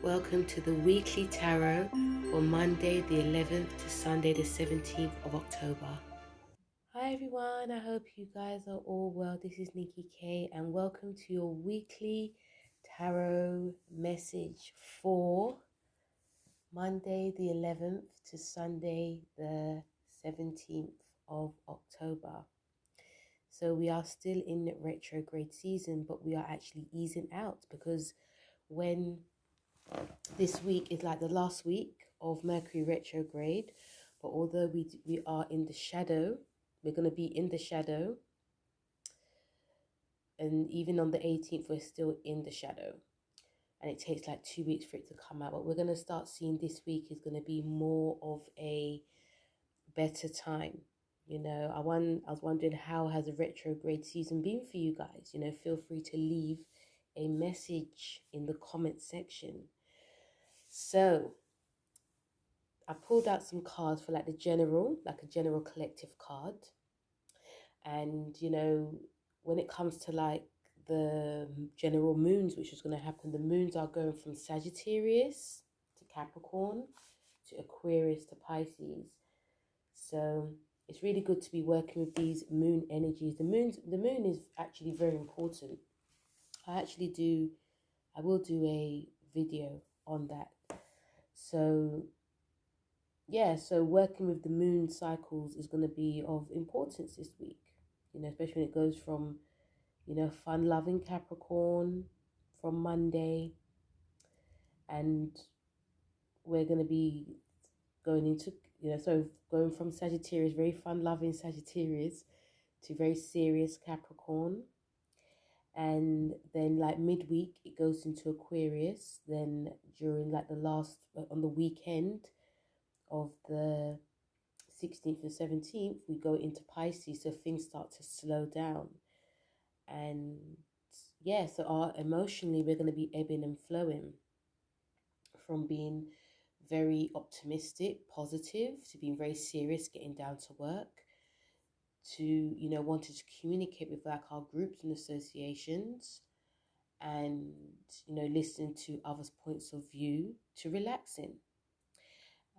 Welcome to the weekly tarot for Monday the 11th to Sunday the 17th of October. Hi everyone, I hope you guys are all well. This is Nikki K and welcome to your weekly tarot message for Monday the 11th to Sunday the 17th of October. So we are still in retrograde season, but we are actually easing out because when this week is like the last week of Mercury retrograde, but although we are in the shadow, we're going to be in the shadow, and even on the 18th we're still in the shadow, and it takes like 2 weeks for it to come out. But we're going to start seeing this week is going to be more of a better time. You know, I was wondering, how has the retrograde season been for you guys? You know, feel free to leave a message in the comment section. So I pulled out some cards for like a general collective card. And, you know, when it comes to like the general moons, which is going to happen, the moons are going from Sagittarius to Capricorn to Aquarius to Pisces. So it's really good to be working with these moon energies. The moon is actually very important. I will do a video on that. So yeah, so working with the moon cycles is going to be of importance this week, you know, especially when it goes from, you know, fun-loving Capricorn from Monday, and we're going to be going into, you know, so going from Sagittarius, very fun-loving Sagittarius, to very serious Capricorn. And then like midweek, it goes into Aquarius. Then during like on the weekend of the 16th and 17th, we go into Pisces, so things start to slow down. And yeah, so emotionally we're going to be ebbing and flowing from being very optimistic, positive, to being very serious, getting down to work, to, you know, wanting to communicate with like our groups and associations, and, you know, listening to others' points of view, to relaxing.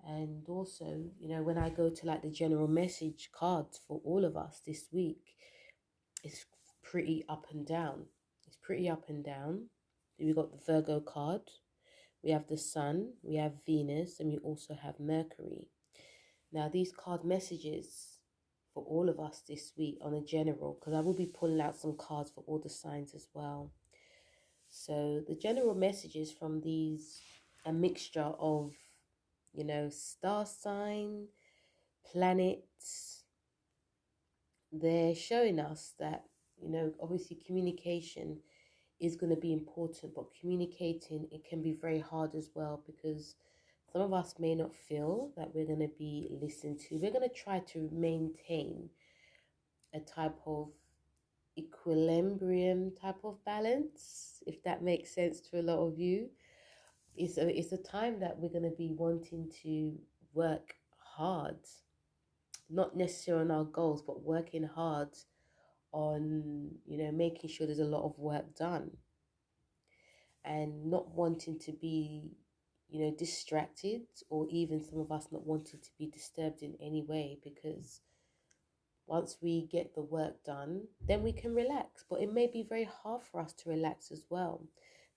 And also, you know, when I go to like the general message cards for all of us this week, it's pretty up and down. It's pretty up and down. We got the Virgo card, we have the Sun, we have Venus, and we also have Mercury. Now, these card messages for all of us this week on a general, because I will be pulling out some cards for all the signs as well. So the general messages from these, a mixture of, you know, star sign, planets, they're showing us that, you know, obviously communication is going to be important, but communicating, it can be very hard as well, because some of us may not feel that we're going to be listened to. We're going to try to maintain a type of equilibrium type of balance, if that makes sense to a lot of you. It's a time that we're going to be wanting to work hard, not necessarily on our goals, but working hard on, you know, making sure there's a lot of work done, and not wanting to be, you know, distracted, or even some of us not wanting to be disturbed in any way, because once we get the work done, then we can relax. But it may be very hard for us to relax as well,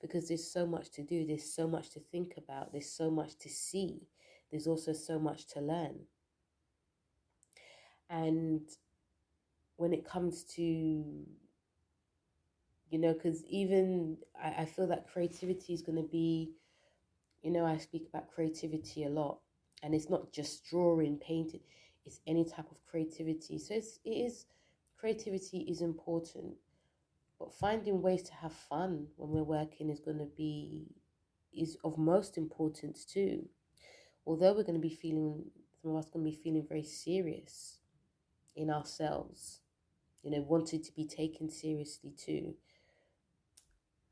because there's so much to do, there's so much to think about, there's so much to see, there's also so much to learn. And when it comes to, you know, because even I feel that creativity is going to be, you know, I speak about creativity a lot, and it's not just drawing, painting, it's any type of creativity. So creativity is important, but finding ways to have fun when we're working is of most importance too. Although we're going to be feeling, some of us going to be feeling very serious in ourselves, you know, wanting to be taken seriously too.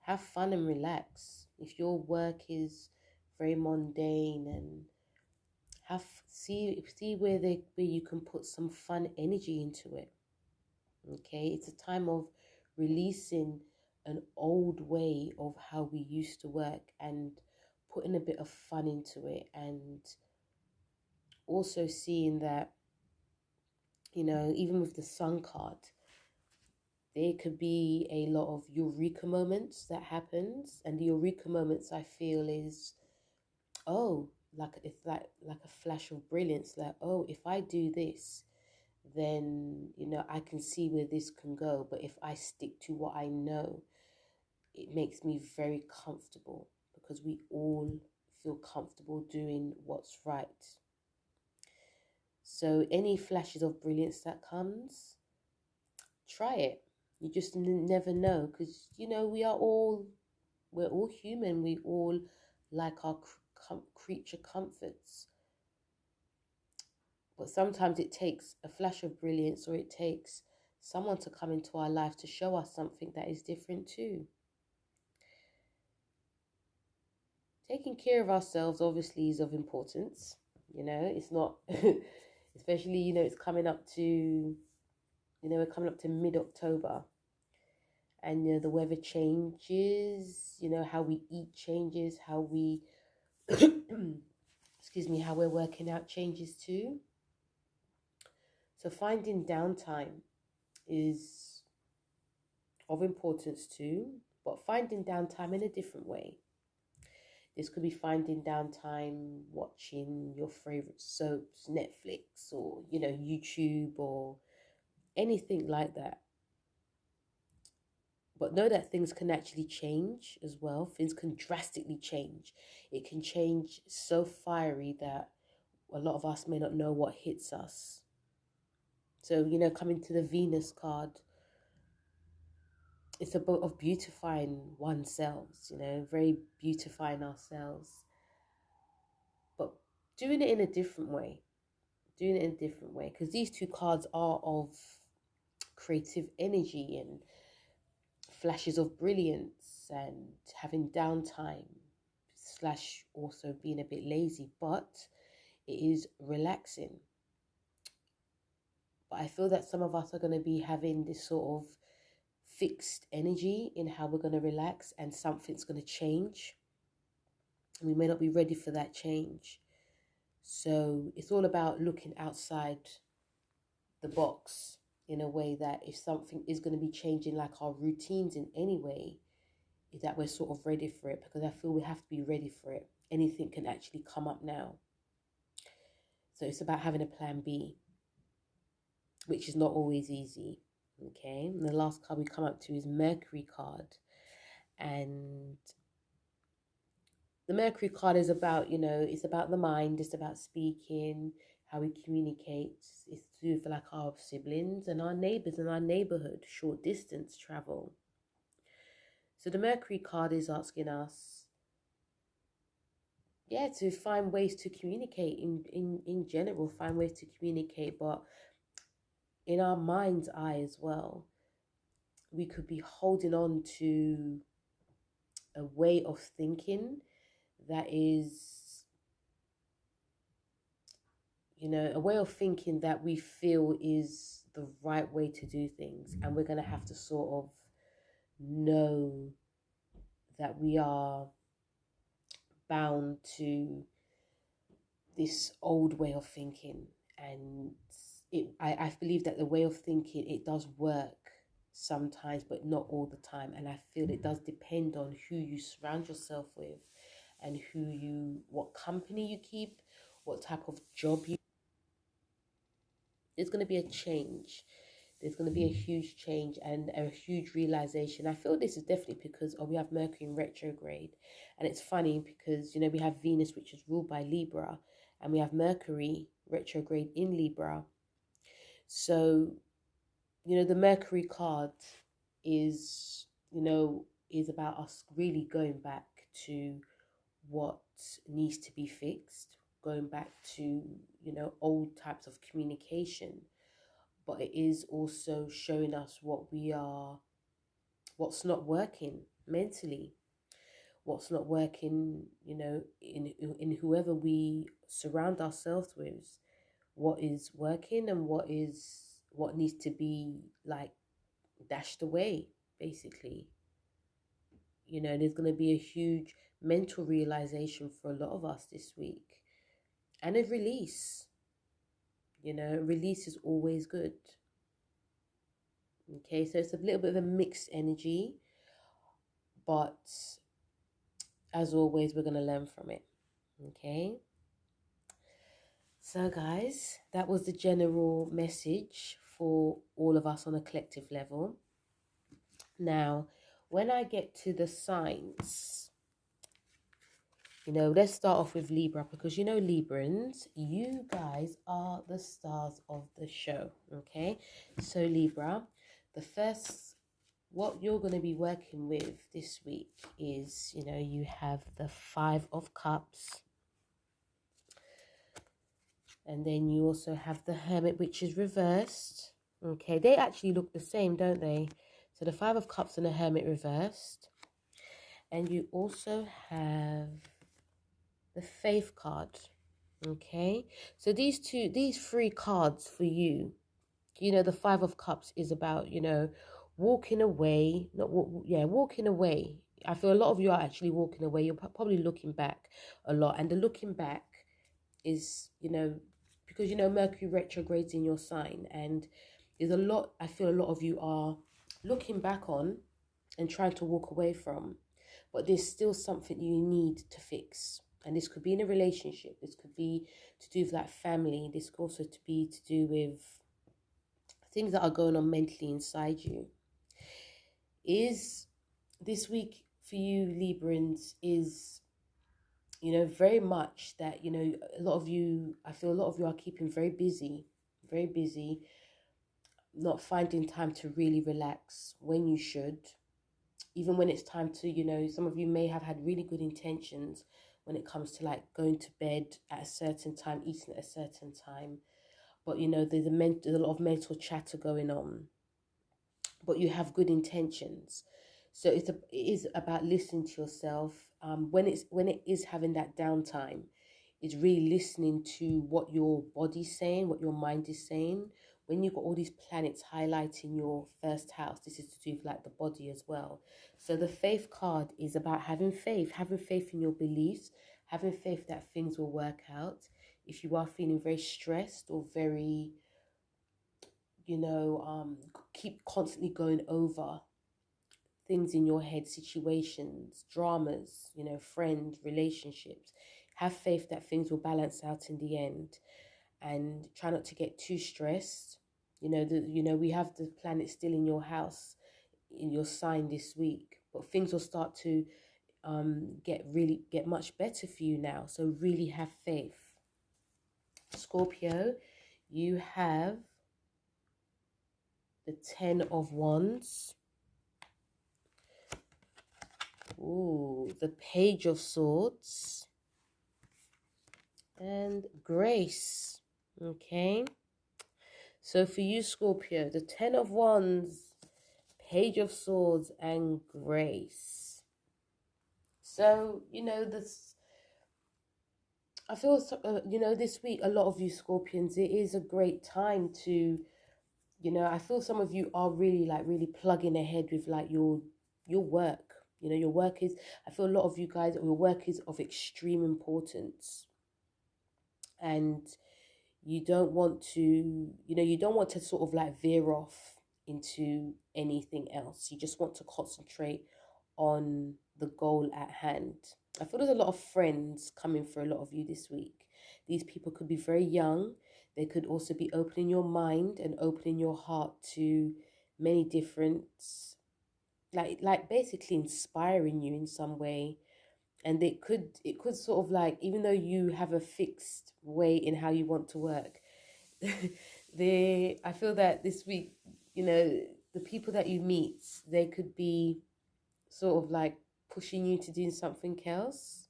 Have fun and relax. If your work is very mundane, and see where you can put some fun energy into it. Okay, it's a time of releasing an old way of how we used to work, and putting a bit of fun into it, and also seeing that, you know, even with the Sun card, there could be a lot of eureka moments that happens. And the eureka moments, I feel, is, oh, like it's like a flash of brilliance. Like, oh, if I do this, then, you know, I can see where this can go. But if I stick to what I know, it makes me very comfortable, because we all feel comfortable doing what's right. So any flashes of brilliance that comes, try it. You just never know, because, you know, we're all human. We all like our creature comforts. But sometimes it takes a flash of brilliance, or it takes someone to come into our life to show us something that is different too. Taking care of ourselves obviously is of importance. You know, it's not, especially, you know, it's coming up to, you know, we're coming up to mid-October, and, you know, the weather changes, you know, how we eat changes, how we, excuse me, how we're working out changes too. So finding downtime is of importance too, but finding downtime in a different way. This could be finding downtime watching your favorite soaps, Netflix, or, you know, YouTube, or anything like that. But know that things can actually change as well. Things can drastically change. It can change so fiery that a lot of us may not know what hits us. So, you know, coming to the Venus card, it's about of beautifying oneself, you know, very beautifying ourselves, but doing it in a different way. Doing it in a different way, because these two cards are of creative energy and flashes of brilliance and having downtime slash also being a bit lazy, but it is relaxing. But I feel that some of us are going to be having this sort of fixed energy in how we're going to relax, and something's going to change. And we may not be ready for that change. So it's all about looking outside the box in a way that if something is going to be changing, like our routines in any way, is that we're sort of ready for it, because I feel we have to be ready for it. Anything can actually come up now. So it's about having a plan B, which is not always easy. Okay, and the last card we come up to is Mercury card. And the Mercury card is about, you know, it's about the mind, it's about speaking, how we communicate. It's to do with like our siblings and our neighbors and our neighborhood, short distance travel. So the Mercury card is asking us, yeah, to find ways to communicate in general, find ways to communicate, but in our mind's eye as well. We could be holding on to a way of thinking that is, you know, a way of thinking that we feel is the right way to do things. And we're going to have to sort of know that we are bound to this old way of thinking. And I believe that the way of thinking, it does work sometimes, but not all the time. And I feel it does depend on who you surround yourself with, and what company you keep, what type of job you. There's going to be a change. There's going to be a huge change and a huge realization. I feel this is definitely because we have Mercury in retrograde. And it's funny because, you know, we have Venus, which is ruled by Libra, and we have Mercury retrograde in Libra. So, you know, the Mercury card is, you know, is about us really going back to what needs to be fixed, going back to, you know, old types of communication. But it is also showing us what's not working mentally, what's not working, you know, in whoever we surround ourselves with, what is working and what needs to be like dashed away, basically. You know, there's going to be a huge mental realization for a lot of us this week, and a release. You know, release is always good. Okay, so it's a little bit of a mixed energy, but as always, we're going to learn from it. Okay, so guys, that was the general message for all of us on a collective level. Now, when I get to the signs, you know, let's start off with Libra, because you know, Librans, you guys are the stars of the show. Okay, so Libra, the first, what you're going to be working with this week is, you know, you have the 5 of Cups, and then you also have the Hermit, which is reversed. Okay, they actually look the same, don't they? So the 5 of Cups and the Hermit reversed. And you also have the Faith card. Okay, so these 3 cards for you, you know, the 5 of Cups is about, you know, walking away, walking away. I feel a lot of you are actually walking away. You're probably looking back a lot, and the looking back is, you know, because, you know, Mercury retrogrades in your sign, and there's a lot, I feel a lot of you are looking back on and trying to walk away from, but there's still something you need to fix. And this could be in a relationship, this could be to do with like family, this could also to be to do with things that are going on mentally inside you. Is this week for you Librans is, you know, very much that, you know, a lot of you, I feel a lot of you are keeping very busy, not finding time to really relax when you should. Even when it's time to, you know, some of you may have had really good intentions when it comes to like going to bed at a certain time, eating at a certain time. But, you know, there's a lot of mental chatter going on. But you have good intentions. So it is about listening to yourself. When it is having that downtime, it's really listening to what your body's saying, what your mind is saying. When you've got all these planets highlighting your first house, this is to do with like the body as well. So the Faith card is about having faith in your beliefs, having faith that things will work out. If you are feeling very stressed or very, you know, keep constantly going over things in your head, situations, dramas, you know, friends, relationships, have faith that things will balance out in the end, and try not to get too stressed. You know, we have the planet still in your house, in your sign this week, but things will start to get much better for you now. So really have faith. Scorpio, you have the 10 of Wands. Ooh, the Page of Swords. And Grace. Okay. So for you, Scorpio, the 10 of Wands, Page of Swords, and Grace. So, you know, I feel, you know, this week, a lot of you Scorpions, it is a great time to, you know, I feel some of you are really plugging ahead with like your work. You know, your work is, I feel a lot of you guys, your work is of extreme importance. And you don't want to, you know, you don't want to sort of like veer off into anything else. You just want to concentrate on the goal at hand. I feel there's a lot of friends coming for a lot of you this week. These people could be very young. They could also be opening your mind and opening your heart to many different, like basically inspiring you in some way. And it could sort of like, even though you have a fixed way in how you want to work, I feel that this week, you know, the people that you meet, they could be sort of like pushing you to do something else.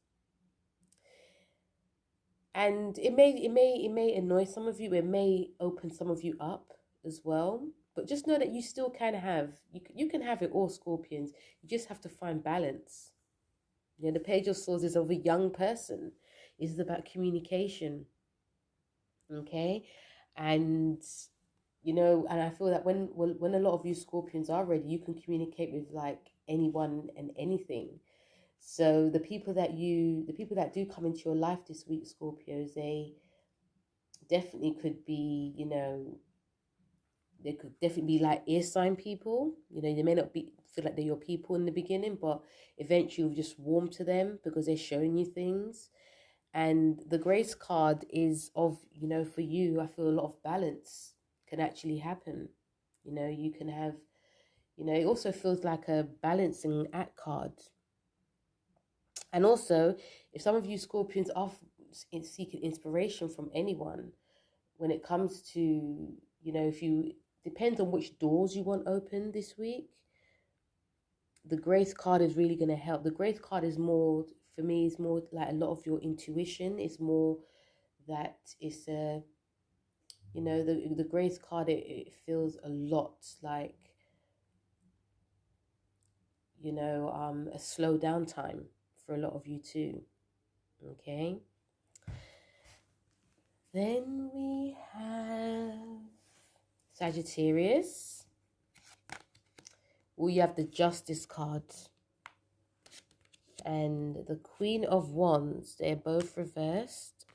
And it may annoy some of you, it may open some of you up as well. But just know that you still can have, you can have it all, Scorpions. You just have to find balance. You know, the Page of Swords is of a young person. It's about communication. Okay? And, you know, and I feel that when a lot of you Scorpions are ready, you can communicate with like anyone and anything. So the people that do come into your life this week, Scorpios, they definitely could be, they could definitely be like air sign people. They may not feel like they're your people in the beginning, but eventually you'll just warm to them because they're showing you things. And the grace card is of, for you, I feel a lot of balance can actually happen. You can have, it also feels like a balancing act card. And also, if some of you Scorpions are seeking inspiration from anyone, when it comes to, if you, depends on which doors you want open this week, the grace card is really going to help. The grace card is more, for me, is more like a lot of your intuition. It's more that it's the grace card, it feels a lot like, a slow down time for a lot of you too. Okay. Then we have Sagittarius. Well, you have the Justice card and the Queen of Wands. They're both reversed.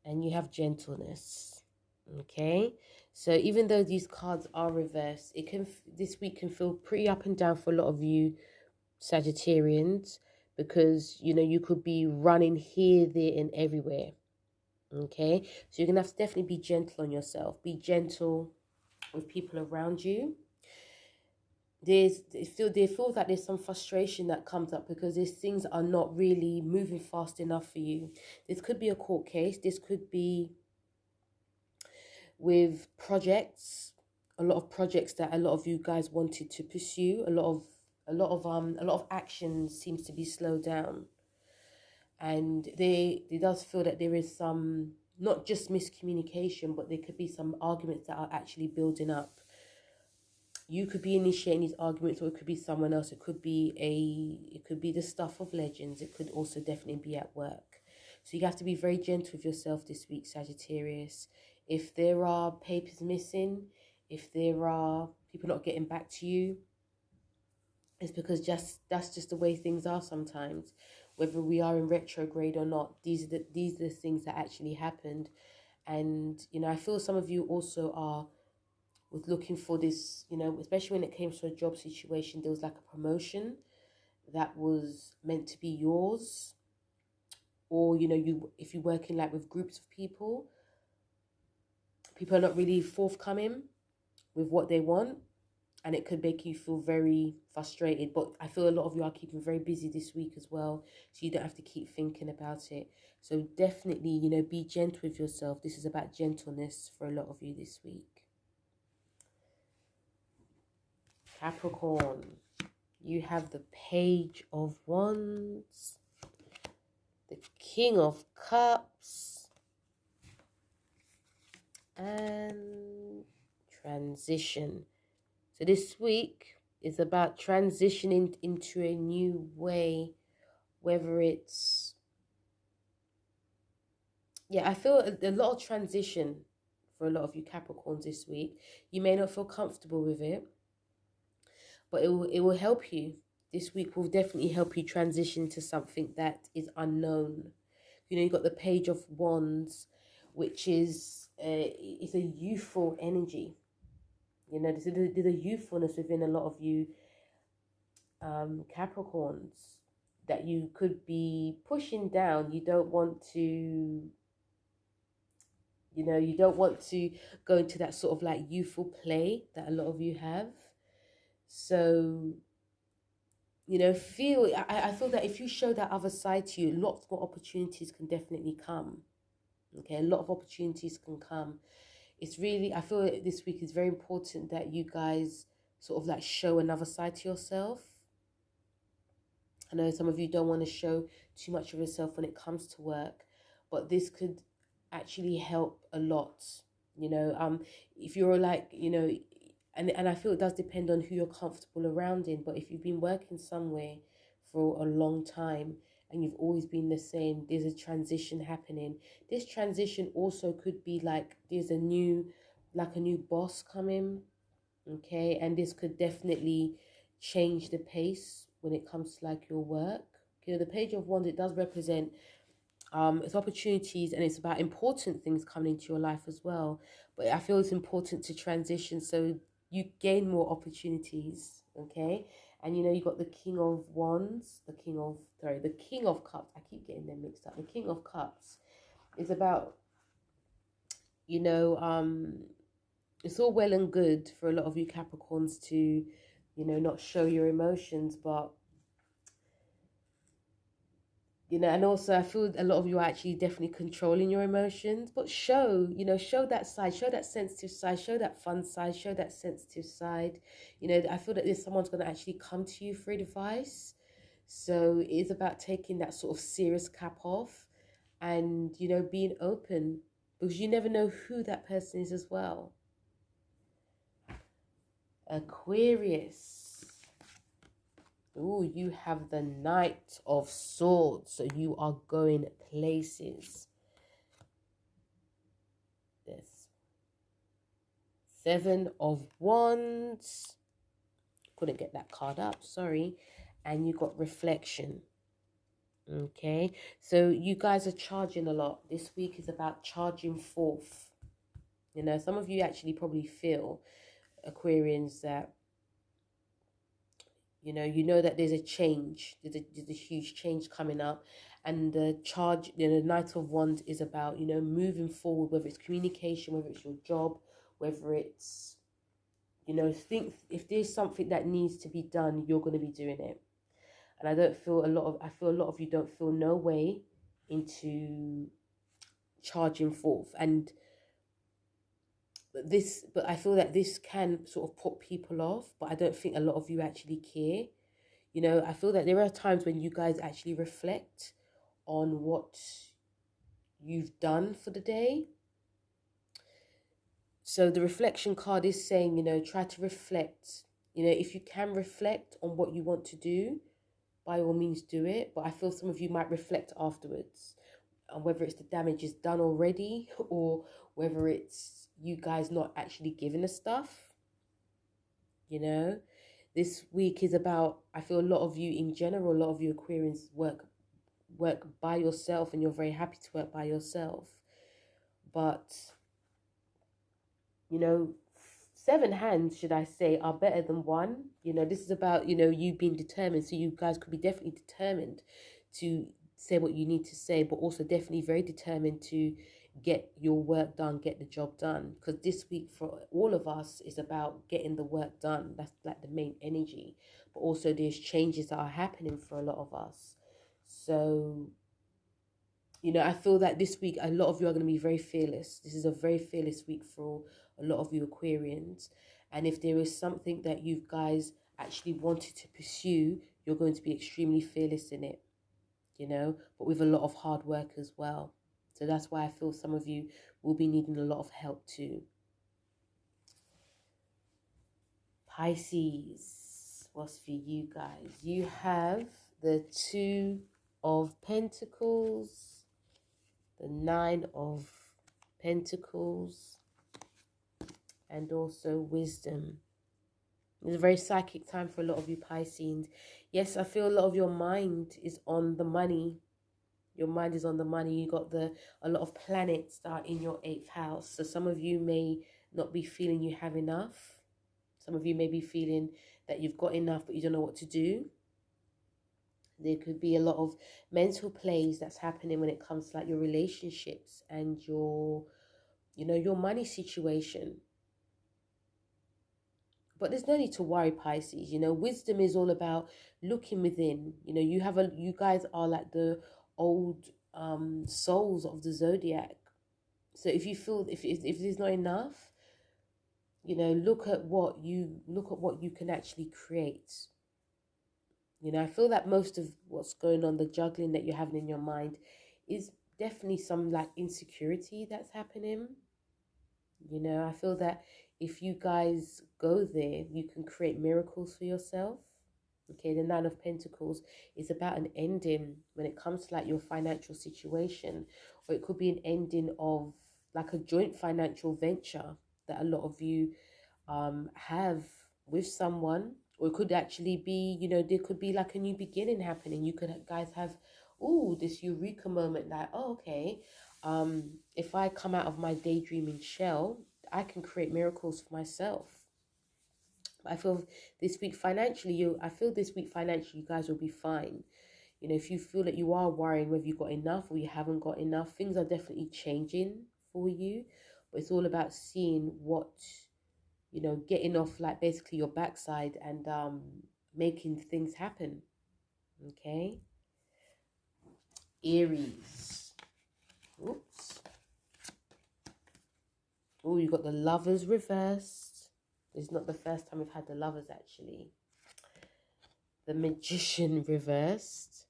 And you have Gentleness. Okay. So even though these cards are reversed, this week can feel pretty up and down for a lot of you Sagittarians, because you could be running here, there, and everywhere. Okay, so you're gonna have to definitely be gentle on yourself. Be gentle with people around you. There feels like there's some frustration that comes up because these things are not really moving fast enough for you. This could be a court case. This could be with projects, a lot of projects that a lot of you guys wanted to pursue. A lot of action seems to be slowed down, and it does feel that there is some, not just miscommunication, but there could be some arguments that are actually building up. You could be initiating these arguments, or it could be someone else. It could be the stuff of legends. It could also definitely be at work. So you have to be very gentle with yourself this week, Sagittarius. If there are papers missing, if there are people not getting back to you, it's because that's just the way things are sometimes. Whether we are in retrograde or not, these are the things that actually happened. And I feel some of you also are was looking for this, especially when it came to a job situation. There was like a promotion that was meant to be yours, or if you're working like with groups of people are not really forthcoming with what they want, and it could make you feel very frustrated. But I feel a lot of you are keeping very busy this week as well, so you don't have to keep thinking about it. So definitely, be gentle with yourself. This is about gentleness for a lot of you this week. Capricorn, you have the Page of Wands, the King of Cups, and transition. So this week is about transitioning into a new way, whether it's, I feel a lot of transition for a lot of you Capricorns this week. You may not feel comfortable with it, but it will help you. This week will definitely help you transition to something that is unknown. You've got the Page of Wands, which is it's a youthful energy. There's a youthfulness within a lot of you Capricorns that you could be pushing down. You don't want to, go into that sort of like youthful play that a lot of you have. So, I feel that if you show that other side to you, lots more opportunities can definitely come. Okay, a lot of opportunities can come. It's really, I feel that this week is very important that you guys sort of like show another side to yourself. I know some of you don't want to show too much of yourself when it comes to work, but this could actually help a lot. If you're like, and I feel it does depend on who you're comfortable around in, but if you've been working somewhere for a long time and you've always been the same, there's a transition happening. This transition also could be like there's a new boss coming, okay? And this could definitely change the pace when it comes to like your work. You know, the Page of Wands, it does represent it's opportunities, and it's about important things coming into your life as well. But I feel it's important to transition so you gain more opportunities, okay? And you know, you got the King of Wands, the King of Cups. I keep getting them mixed up. The King of Cups is about, you know, it's all well and good for a lot of you Capricorns to, you know, not show your emotions, but you know, and also I feel a lot of you are actually definitely controlling your emotions, but show, you know, show that side, show that sensitive side, show that fun side, show that sensitive side. You know, I feel that there's someone's going to actually come to you for advice. So it is about taking that sort of serious cap off and, you know, being open, because you never know who that person is as well. Aquarius. Oh, you have the Knight of Swords, so you are going places. This Seven of Wands. Couldn't get that card up, sorry. And you got Reflection. Okay, so you guys are charging a lot. This week is about charging forth. You know, some of you actually probably feel, Aquarians, that you know that there's a change, there's a huge change coming up, and the charge, you know, the Knight of Wands is about, you know, moving forward, whether it's communication, whether it's your job, whether it's, you know, think if there's something that needs to be done, you're going to be doing it. And I feel a lot of you don't feel no way into charging forth, and but I feel that this can sort of put people off, but I don't think a lot of you actually care. You know, I feel that there are times when you guys actually reflect on what you've done for the day. So the reflection card is saying, you know, try to reflect. You know, if you can reflect on what you want to do, by all means do it. But I feel some of you might reflect afterwards, and whether it's the damage is done already or whether it's you guys not actually giving the stuff. You know, this week is about, I feel a lot of you in general, a lot of you Aquarians work by yourself, and you're very happy to work by yourself. But, you know, 7 hands, should I say, are better than 1. You know, this is about, you know, you being determined. So you guys could be definitely determined to say what you need to say, but also definitely very determined to get your work done, get the job done. Because this week for all of us is about getting the work done. That's like the main energy. But also there's changes that are happening for a lot of us. So, you know, I feel that this week a lot of you are going to be very fearless. This is a very fearless week for a lot of you Aquarians. And if there is something that you guys actually wanted to pursue, you're going to be extremely fearless in it, you know, but with a lot of hard work as well. So that's why I feel some of you will be needing a lot of help too. Pisces, what's for you guys? You have the 2 of Pentacles, the 9 of Pentacles, and also Wisdom. It's a very psychic time for a lot of you Pisceans. Yes, I feel a lot of your mind is on the money. Your mind is on the money. You got a lot of planets that are in your 8th house. So some of you may not be feeling you have enough. Some of you may be feeling that you've got enough, but you don't know what to do. There could be a lot of mental plays that's happening when it comes to like your relationships and your, you know, your money situation. But there's no need to worry, Pisces. You know, wisdom is all about looking within. You know, you guys are like the old souls of the zodiac. So if you feel if there's not enough, you know, look at what you can actually create. You know, I feel that most of what's going on, the juggling that you're having in your mind, is definitely some like insecurity that's happening. You know, I feel that if you guys go there, you can create miracles for yourself. Okay, the 9 of Pentacles is about an ending when it comes to like your financial situation, or it could be an ending of like a joint financial venture that a lot of you have with someone, Or it could actually be, you know, there could be like a new beginning happening. You could guys have, oh, this eureka moment, like, oh, okay, if I come out of my daydreaming shell, I can create miracles for myself. I feel this week financially, you guys will be fine. You know, if you feel that you are worrying whether you got enough or you haven't got enough, things are definitely changing for you. But it's all about seeing what, you know, getting off like basically your backside and making things happen. Okay. Aries. Oops. Oh, you got the Lovers reversed. It's not the first time we've had the Lovers actually. The Magician reversed.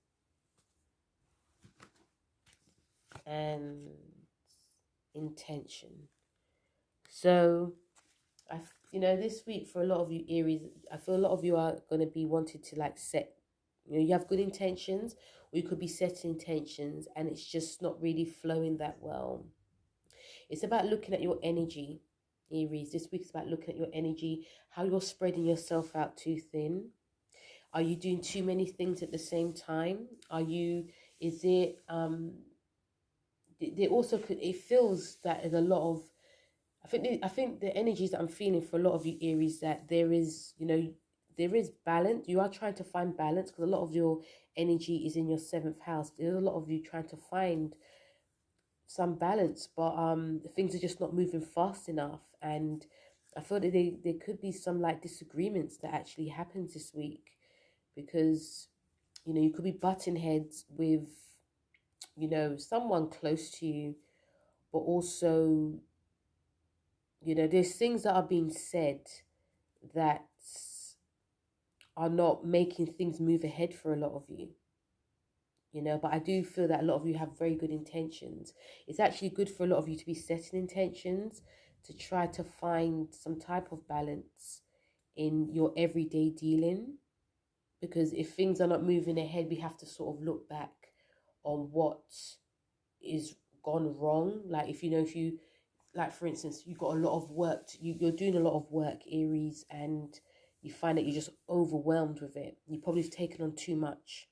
And Intention. So, you know, this week for a lot of you Aries, I feel a lot of you are going to be wanting to like set, you know, you have good intentions, or you could be setting intentions and it's just not really flowing that well. It's about looking at your energy, Aries. This week is about looking at your energy, how you're spreading yourself out too thin. Are you doing too many things at the same time? Is it, they also could, it feels that there's a lot of, I think the energies that I'm feeling for a lot of you Aries, that there is, you know, there is balance. You are trying to find balance because a lot of your energy is in your 7th house. There's a lot of you trying to find some balance, but things are just not moving fast enough. And I feel that there could be some like disagreements that actually happens this week, because, you know, you could be butting heads with, you know, someone close to you, but also, you know, there's things that are being said that are not making things move ahead for a lot of you. You know, but I do feel that a lot of you have very good intentions. It's actually good for a lot of you to be setting intentions to try to find some type of balance in your everyday dealing. Because if things are not moving ahead, we have to sort of look back on what is gone wrong. Like if, you know, if you, like for instance, you've got a lot of work, you're doing a lot of work, Aries, and you find that you're just overwhelmed with it. You probably have taken on too much.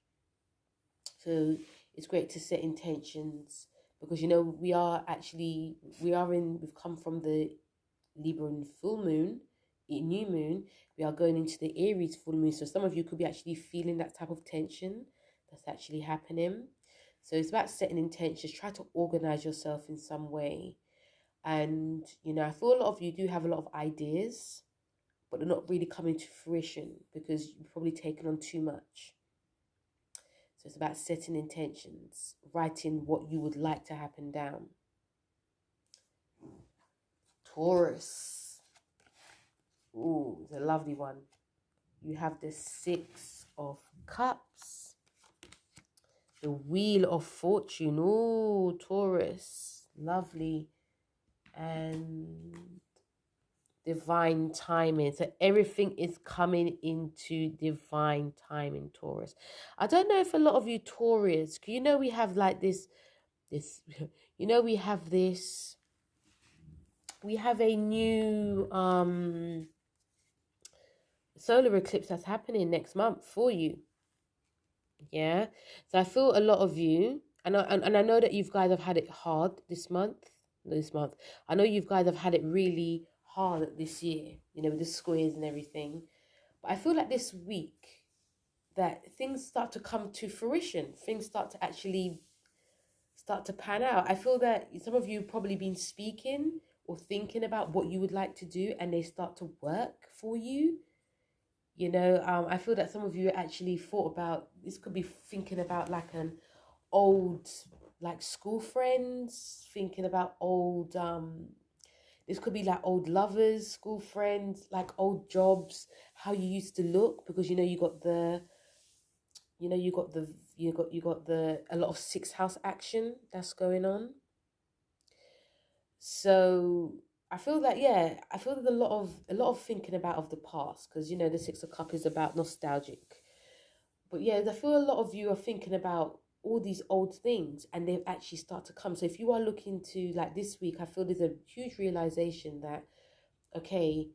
So it's great to set intentions, because, you know, we've come from the Libra full moon, new moon. We are going into the Aries full moon. So some of you could be actually feeling that type of tension that's actually happening. So it's about setting intentions. Try to organize yourself in some way. And, you know, I feel a lot of you do have a lot of ideas, but they're not really coming to fruition because you've probably taken on too much. So it's about setting intentions, writing what you would like to happen down. Taurus. Ooh, it's a lovely one. You have the 6 of Cups. The Wheel of Fortune. Ooh, Taurus. Lovely. And divine timing. So everything is coming into divine timing, Taurus. I don't know if a lot of you Taurus, you know, we have like this, you know, we have a new solar eclipse that's happening next month for you. Yeah. So I feel a lot of you, and I know that you guys have had it hard this month. I know you guys have had it really hard this year, you know, with the squares and everything. But I feel like this week that things start to come to fruition. Things start to actually start to pan out. I feel that some of you have probably been speaking or thinking about what you would like to do, and they start to work for you. You know, I feel that some of you actually thought about, this could be thinking about like an old, like school friends, thinking about old, this could be like old lovers, school friends, like old jobs, how you used to look, because, you know, you got the a lot of 6th house action that's going on. So I feel that, yeah, I feel that a lot of thinking about of the past, because, you know, the 6 of Cups is about nostalgic. But yeah, I feel a lot of you are thinking about all these old things, and they actually start to come. So if you are looking to, like this week, I feel there's a huge realization that, okay,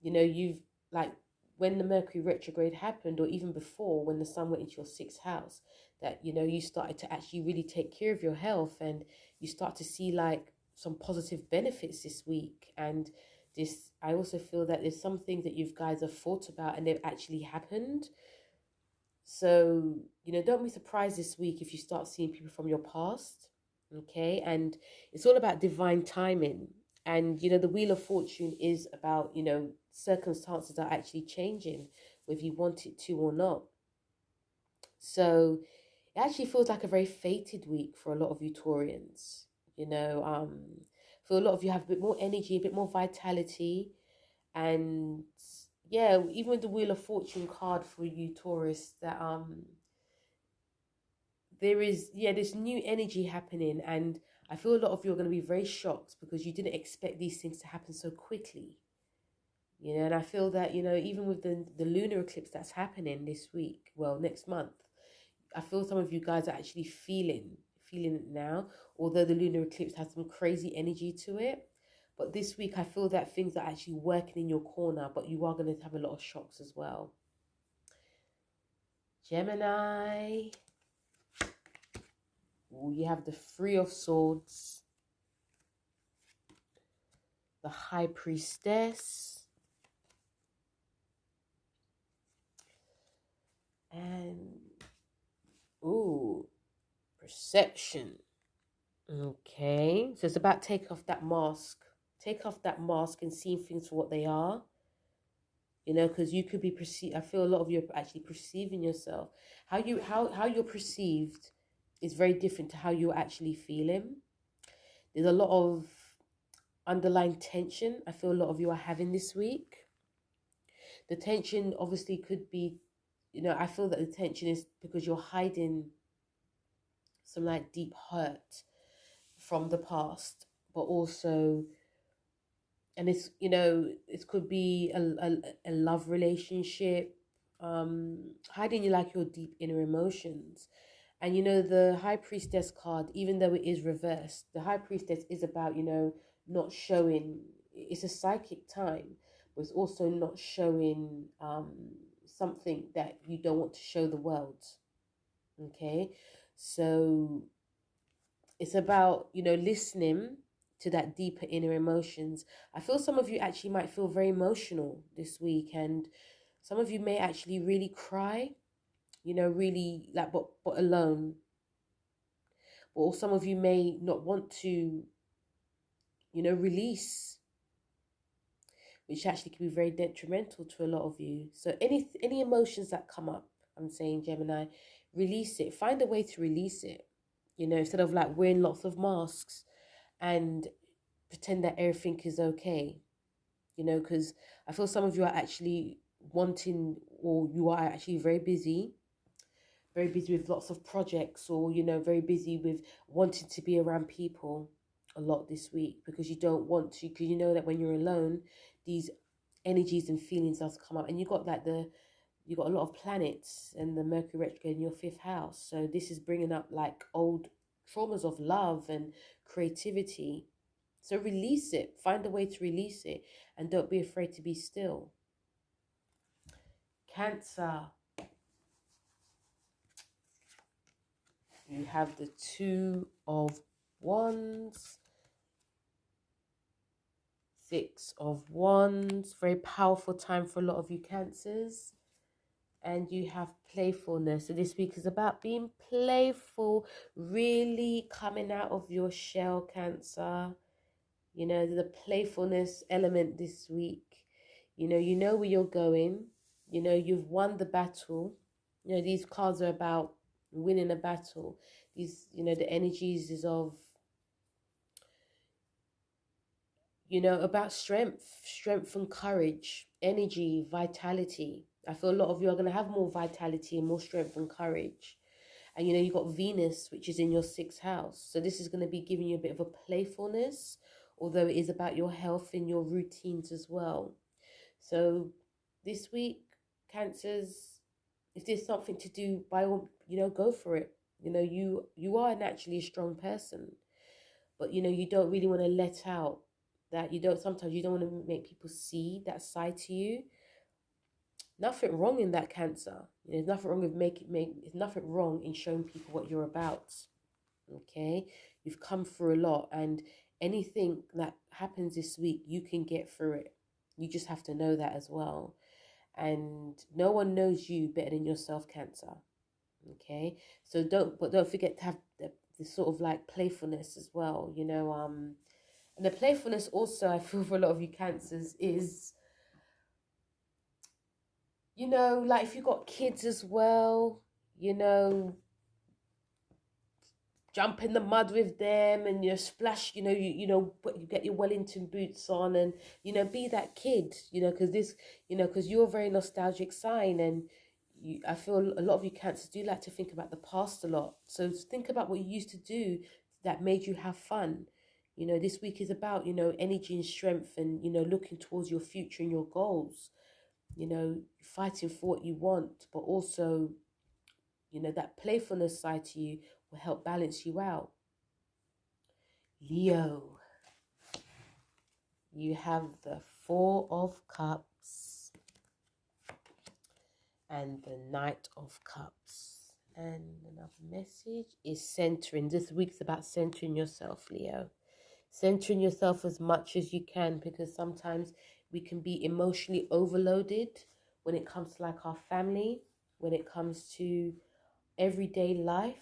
you know, you've like when the Mercury retrograde happened, or even before, when the sun went into your 6th house, that, you know, you started to actually really take care of your health, and you start to see like some positive benefits this week. And this, I also feel that there's some things that you guys have thought about and they've actually happened. So, you know, don't be surprised this week if you start seeing people from your past. Okay. And it's all about divine timing. And, you know, the Wheel of Fortune is about, you know, circumstances are actually changing, whether you want it to or not. So it actually feels like a very fated week for a lot of you Taurians. You know, for a lot of you have a bit more energy, a bit more vitality. And yeah, even with the Wheel of Fortune card for you Taurus, that there is, yeah, this new energy happening, and I feel a lot of you are going to be very shocked because you didn't expect these things to happen so quickly. You know, and I feel that, you know, even with the lunar eclipse that's happening this week, well, next month, I feel some of you guys are actually feeling it now, although the lunar eclipse has some crazy energy to it. But this week, I feel that things are actually working in your corner, but you are going to have a lot of shocks as well. Gemini. Ooh, you have the Three of Swords, the High Priestess, and ooh, Perception. Okay, so it's about take off that mask. Take off that mask and seeing things for what they are. You know, because you could be perceived. I feel a lot of you are actually perceiving yourself. How you're perceived is very different to how you're actually feeling. There's a lot of underlying tension I feel a lot of you are having this week. The tension obviously could be, you know, I feel that the tension is because you're hiding some like deep hurt from the past, but also, and it's, you know, it could be a love relationship, hiding like your deep inner emotions. And, you know, the High Priestess card, even though it is reversed, the High Priestess is about, you know, not showing, it's a psychic time, but it's also not showing something that you don't want to show the world. Okay. So it's about, you know, listening to that deeper inner emotions. I feel some of you actually might feel very emotional this week, and some of you may actually really cry, you know, really like, but alone. Or some of you may not want to, you know, release, which actually can be very detrimental to a lot of you. So any emotions that come up, I'm saying, Gemini, release it. Find a way to release it, you know, instead of like wearing lots of masks and pretend that everything is okay, you know, because I feel some of you are actually wanting, or you are actually very busy with lots of projects, or, you know, very busy with wanting to be around people a lot this week, because you don't want to, because you know that when you're alone, these energies and feelings does come up. And you got like you got a lot of planets and the Mercury retrograde in your 5th house, so this is bringing up like old traumas of love and creativity. So release it, find a way to release it, and don't be afraid to be still. Cancer. You have the Two of Wands, Six of Wands. Very powerful time for a lot of you Cancers. And you have playfulness. So this week is about being playful, really coming out of your shell, Cancer. You know, the playfulness element this week. You know where you're going. You know, you've won the battle. You know, these cards are about winning a battle. These, you know, the energies is of, you know, about strength and courage, energy, vitality. I feel a lot of you are going to have more vitality and more strength and courage. And, you know, you've got Venus, which is in your 6th house. So this is going to be giving you a bit of a playfulness, although it is about your health and your routines as well. So this week, Cancers, if there's something to do, by all, you know, go for it. You know, you are naturally a strong person, but, you know, you don't really want to let out that, sometimes you don't want to make people see that side to you. Nothing wrong in that, Cancer. There's nothing wrong with there's nothing wrong in showing people what you're about. Okay, you've come through a lot, and anything that happens this week, you can get through it. You just have to know that as well. And no one knows you better than yourself, Cancer. Okay, so don't forget to have the sort of like playfulness as well, and the playfulness also, I feel, for a lot of you Cancers is, like if you've got kids as well, jump in the mud with them and splash, you get your Wellington boots on and, be that kid, because you're a very nostalgic sign, and I feel a lot of you Cancers do like to think about the past a lot. So think about what you used to do that made you have fun. This week is about, energy and strength and, looking towards your future and your goals, fighting for what you want, but also, that playfulness side to you will help balance you out. Leo, you have the Four of Cups and the Knight of Cups. And another message is centering. This week's about centering yourself, Leo. Centering yourself as much as you can, because sometimes we can be emotionally overloaded when it comes to like our family, when it comes to everyday life.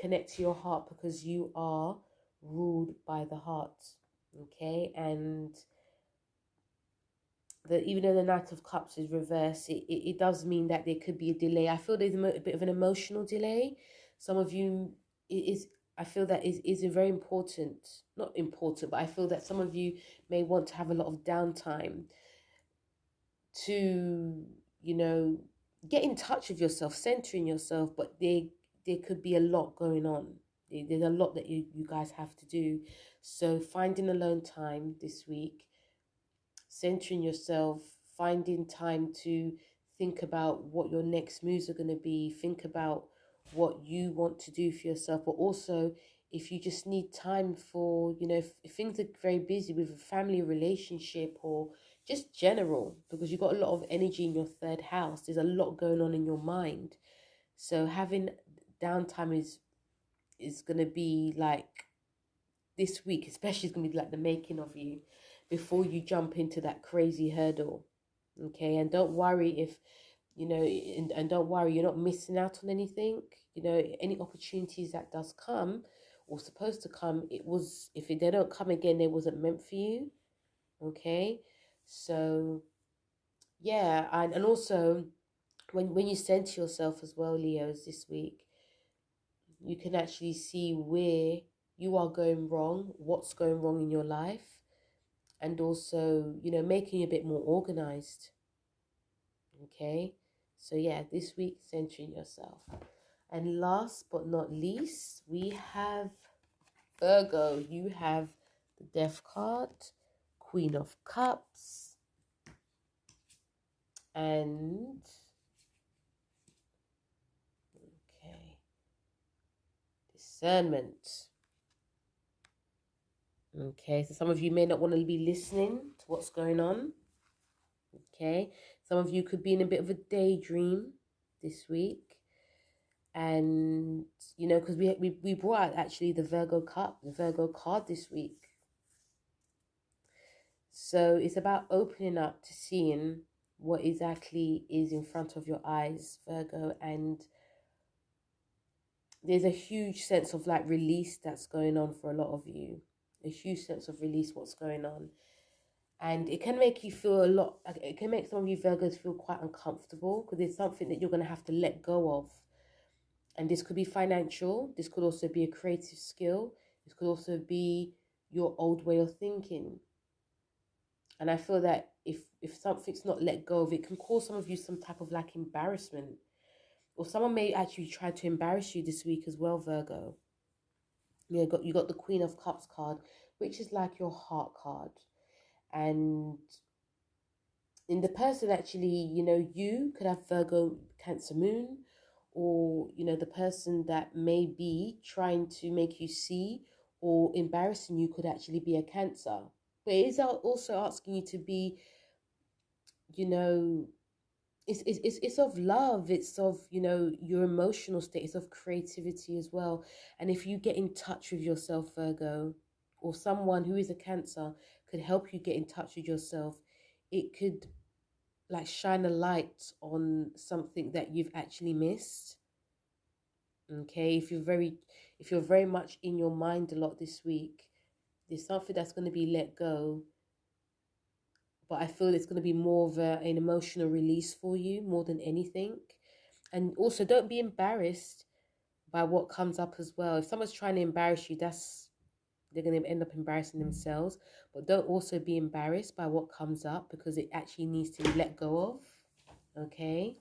Connect to your heart, because you are ruled by the heart. Okay, and even though the Knight of Cups is reversed, it does mean that there could be a delay. I feel there's a bit of an emotional delay. Some of you, I feel that is a very important, not important, but I feel that some of you may want to have a lot of downtime to, get in touch with yourself, centering yourself, but there could be a lot going on. There's a lot that you guys have to do. So finding alone time this week, centering yourself, finding time to think about what your next moves are going to be, think about what you want to do for yourself, but also if you just need time for, if things are very busy with a family relationship or just general, because you've got a lot of energy in your third house, there's a lot going on in your mind. So having downtime is going to be like, this week especially, is going to be like the making of you before you jump into that crazy hurdle. Okay, and don't worry if, and don't worry, you're not missing out on anything. Any opportunities that does come or supposed to come, if they don't come again, they wasn't meant for you. Okay, so yeah, and also when you center yourself as well, Leos, this week, you can actually see where you are going wrong, what's going wrong in your life, and also, making you a bit more organized. Okay, so yeah, this week, centering yourself. And last but not least, we have Virgo. You have the Death card, Queen of Cups, and Discernment. Okay, so some of you may not want to be listening to what's going on. Okay, some of you could be in a bit of a daydream this week. And, because we brought out actually the Virgo cup, the Virgo card this week. So it's about opening up to seeing what exactly is in front of your eyes, Virgo. And there's a huge sense of like release that's going on for a lot of you. A huge sense of release, what's going on. And it can make you feel it can make some of you Virgos feel quite uncomfortable, because there's something that you're going to have to let go of. And this could be financial. This could also be a creative skill. This could also be your old way of thinking. And I feel that if something's not let go of, it can cause some of you some type of like embarrassment. Or someone may actually try to embarrass you this week as well, Virgo. You got the Queen of Cups card, which is like your heart card. And in the person actually, you could have Virgo, Cancer moon, or, the person that may be trying to make you see or embarrassing you could actually be a Cancer. But it is also asking you to be, it's of love. It's of, you know, your emotional state. It's of creativity as well. And if you get in touch with yourself, Virgo, or someone who is a Cancer could help you get in touch with yourself, it could like shine a light on something that you've actually missed. Okay, if you're very much in your mind a lot this week, there's something that's going to be let go, but I feel it's going to be more of an emotional release for you more than anything. And also, don't be embarrassed by what comes up as well. If someone's trying to embarrass you, they're going to end up embarrassing themselves. But don't also be embarrassed by what comes up, because it actually needs to be let go of. Okay.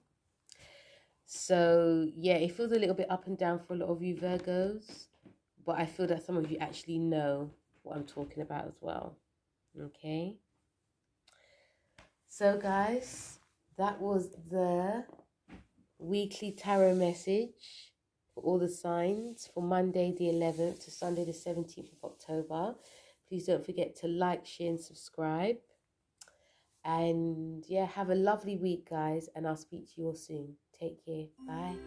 So yeah, it feels a little bit up and down for a lot of you Virgos, but I feel that some of you actually know what I'm talking about as well. Okay. So guys, that was the weekly tarot message for all the signs for Monday the 11th to Sunday the 17th of October. Please don't forget to like, share and subscribe. And yeah, have a lovely week, guys, and I'll speak to you all soon. Take care. Bye.